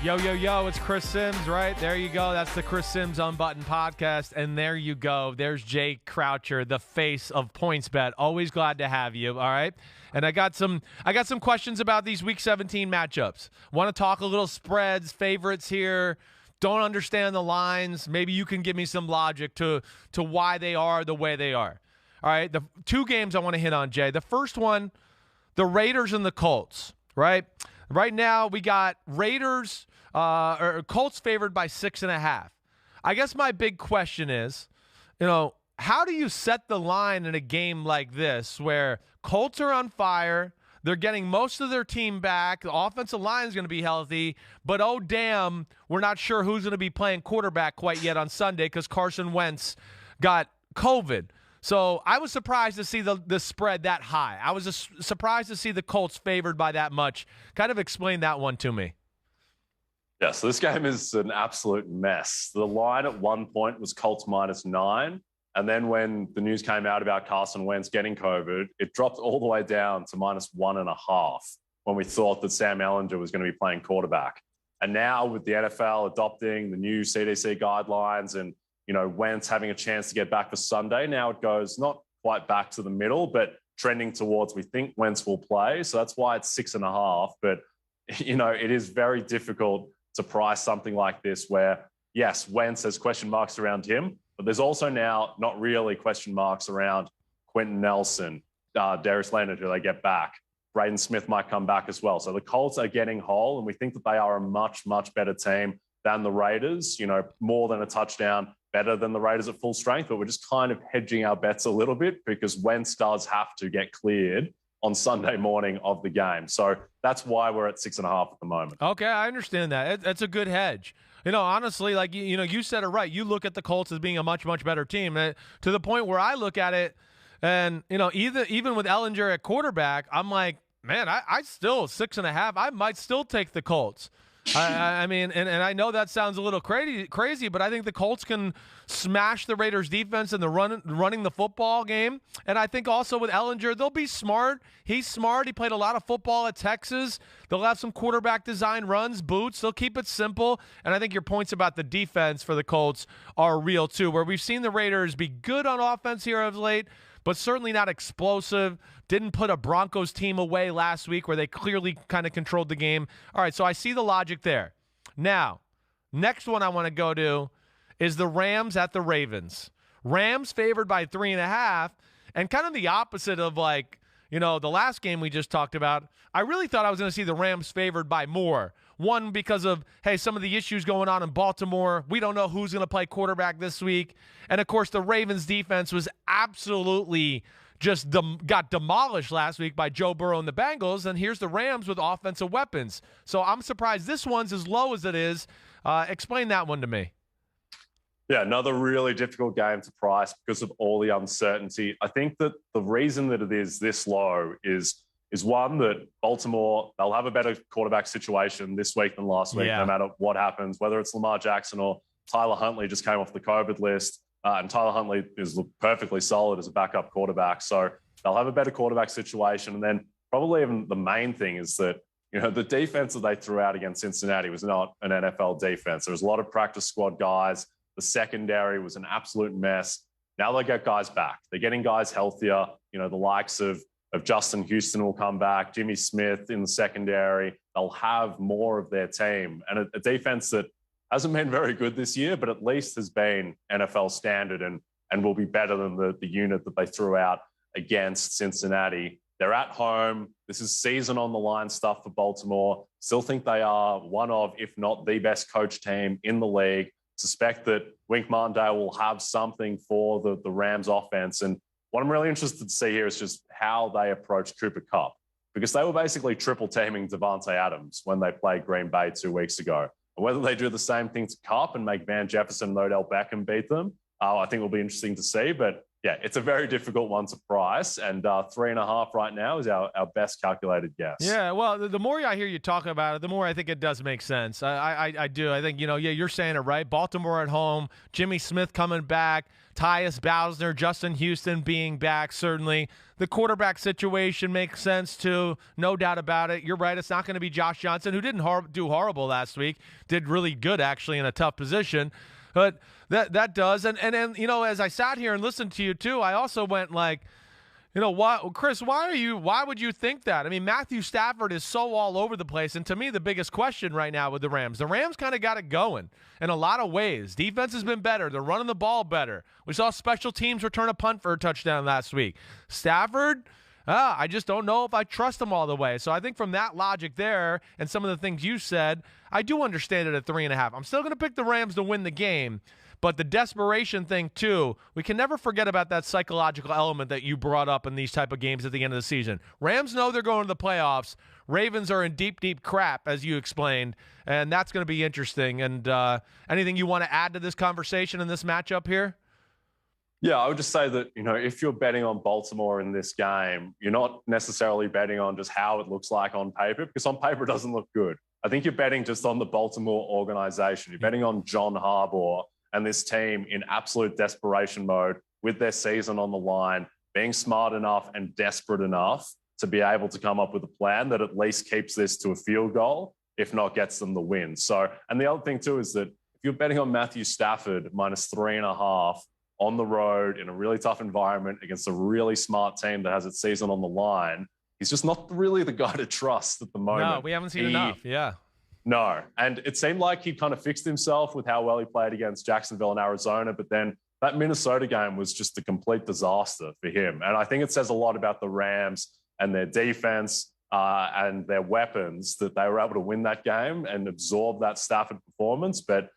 Yo, it's Chris Simms, right? There you go. That's the Chris Simms Unbuttoned podcast. And there you go. There's Jay Croucher, the face of PointsBet. Always glad to have you, all right? And I got some questions about these Week 17 matchups. Want to talk a little spreads, favorites here. Don't understand the lines. Maybe you can give me some logic to why they are the way they are. All right, the two games I want to hit on, Jay. The first one, the Raiders and the Colts, right? Right now, we got Raiders or Colts favored by 6.5. I guess my big question is, how do you set the line in a game like this where Colts are on fire, they're getting most of their team back, the offensive line is going to be healthy, but oh damn, we're not sure who's going to be playing quarterback quite yet on Sunday because Carson Wentz got COVID. So I was surprised to see the spread that high. I was just surprised to see the Colts favored by that much. Kind of explain that one to me. Yeah, so this game is an absolute mess. The line at one point was Colts -9. And then when the news came out about Carson Wentz getting COVID, it dropped all the way down to -1.5 when we thought that Sam Ehlinger was going to be playing quarterback. And now with the NFL adopting the new CDC guidelines and Wentz having a chance to get back for Sunday. Now it goes not quite back to the middle, but trending towards we think Wentz will play. So that's why it's 6.5. But, it is very difficult to price something like this where, yes, Wentz has question marks around him, but there's also now not really question marks around Quentin Nelson, Darius Leonard, who they get back. Braden Smith might come back as well. So the Colts are getting whole, and we think that they are a much, much better team than the Raiders, more than a touchdown better than the Raiders at full strength, but we're just kind of hedging our bets a little bit because Wentz does have to get cleared on Sunday morning of the game. So that's why we're at 6.5 at the moment. Okay, I understand that. That's a good hedge. Honestly, like, you said it right. You look at the Colts as being a much, much better team to the point where I look at it and, even with Ehlinger at quarterback, I'm like, man, I still 6.5. I might still take the Colts. I mean, and I know that sounds a little crazy, but I think the Colts can smash the Raiders' defense in the running the football game. And I think also with Ehlinger, they'll be smart. He's smart. He played a lot of football at Texas. They'll have some quarterback design runs, boots. They'll keep it simple. And I think your points about the defense for the Colts are real too, where we've seen the Raiders be good on offense here of late, but certainly not explosive. Didn't put a Broncos team away last week where they clearly kind of controlled the game. All right, so I see the logic there. Now, next one I want to go to is the Rams at the Ravens. Rams favored by 3.5, and kind of the opposite of the last game we just talked about. I really thought I was going to see the Rams favored by more. One, because of, some of the issues going on in Baltimore. We don't know who's going to play quarterback this week. And, of course, the Ravens defense was absolutely just got demolished last week by Joe Burrow and the Bengals, and here's the Rams with offensive weapons. So I'm surprised this one's as low as it is. Explain that one to me. Yeah, another really difficult game to price because of all the uncertainty. I think that the reason that it is this low is one, that Baltimore, they'll have a better quarterback situation this week than last week, no matter what happens, whether it's Lamar Jackson or Tyler Huntley just came off the COVID list. And Tyler Huntley is perfectly solid as a backup quarterback. So they'll have a better quarterback situation. And then probably even the main thing is that, the defense that they threw out against Cincinnati was not an NFL defense. There was a lot of practice squad guys. The secondary was an absolute mess. Now they get guys back. They're getting guys healthier. The likes of Justin Houston will come back, Jimmy Smith in the secondary. They'll have more of their team. And a defense that hasn't been very good this year, but at least has been NFL standard and will be better than the unit that they threw out against Cincinnati. They're at home. This is season on the line stuff for Baltimore. Still think they are one of, if not the best coach team in the league. Suspect that Wink Martindale will have something for the Rams offense. And what I'm really interested to see here is just how they approach Cooper Kupp, because they were basically triple teaming Devontae Adams when they played Green Bay 2 weeks ago. And whether they do the same thing to Kupp and make Van Jefferson and Odell Beckham beat them, I think will be interesting to see. But yeah, it's a very difficult one to price, and 3.5 right now is our best calculated guess. Yeah, well, the more I hear you talk about it, the more I think it does make sense. I do. I think, you're saying it right. Baltimore at home, Jimmy Smith coming back, Tyus Bowser, Justin Houston being back, certainly. The quarterback situation makes sense, too. No doubt about it. You're right. It's not going to be Josh Johnson, who didn't do horrible last week. Did really good, actually, in a tough position. But that does. And then, as I sat here and listened to you, too, I also went like, Chris, why would you think that? I mean, Matthew Stafford is so all over the place. And to me, the biggest question right now with the Rams kind of got it going in a lot of ways. Defense has been better. They're running the ball better. We saw special teams return a punt for a touchdown last week. Stafford, I just don't know if I trust him all the way. So I think from that logic there and some of the things you said, I do understand it at 3.5. I'm still going to pick the Rams to win the game. But the desperation thing, too, we can never forget about that psychological element that you brought up in these type of games at the end of the season. Rams know they're going to the playoffs. Ravens are in deep, deep crap, as you explained, and that's going to be interesting. And anything you want to add to this conversation in this matchup here? Yeah, I would just say that, if you're betting on Baltimore in this game, you're not necessarily betting on just how it looks like on paper, because on paper it doesn't look good. I think you're betting just on the Baltimore organization. You're betting on John Harbaugh and this team in absolute desperation mode with their season on the line, being smart enough and desperate enough to be able to come up with a plan that at least keeps this to a field goal, if not gets them the win. So, and the other thing too is that if you're betting on Matthew Stafford minus 3.5 on the road in a really tough environment against a really smart team that has its season on the line, he's just not really the guy to trust at the moment. No, we haven't seen enough. Yeah. No. And it seemed like he kind of fixed himself with how well he played against Jacksonville and Arizona. But then that Minnesota game was just a complete disaster for him. And I think it says a lot about the Rams and their defense and their weapons that they were able to win that game and absorb that Stafford performance. But,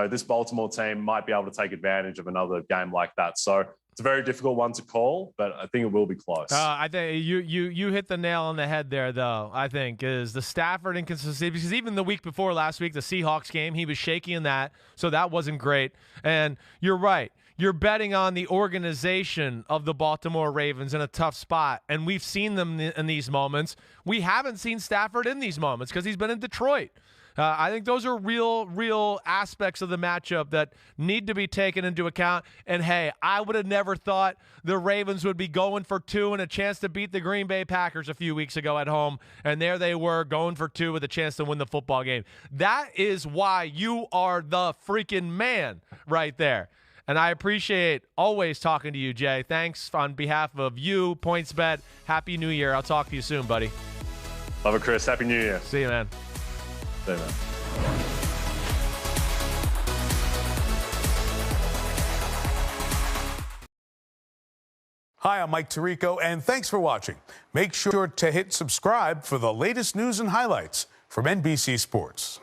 this Baltimore team might be able to take advantage of another game like that. So it's a very difficult one to call, but I think it will be close. I think you hit the nail on the head there, though, I think, is the Stafford inconsistency. Because even the week before last week, the Seahawks game, he was shaky in that, so that wasn't great. And you're right. You're betting on the organization of the Baltimore Ravens in a tough spot, and we've seen them in these moments. We haven't seen Stafford in these moments because he's been in Detroit. I think those are real aspects of the matchup that need to be taken into account. And, hey, I would have never thought the Ravens would be going for 2 and a chance to beat the Green Bay Packers a few weeks ago at home. And there they were going for 2 with a chance to win the football game. That is why you are the freaking man right there. And I appreciate always talking to you, Jay. Thanks on behalf of you, PointsBet. Happy New Year. I'll talk to you soon, buddy. Love it, Chris. Happy New Year. See you, man. See you, man. Hi, I'm Mike Tirico, and thanks for watching. Make sure to hit subscribe for the latest news and highlights from NBC Sports.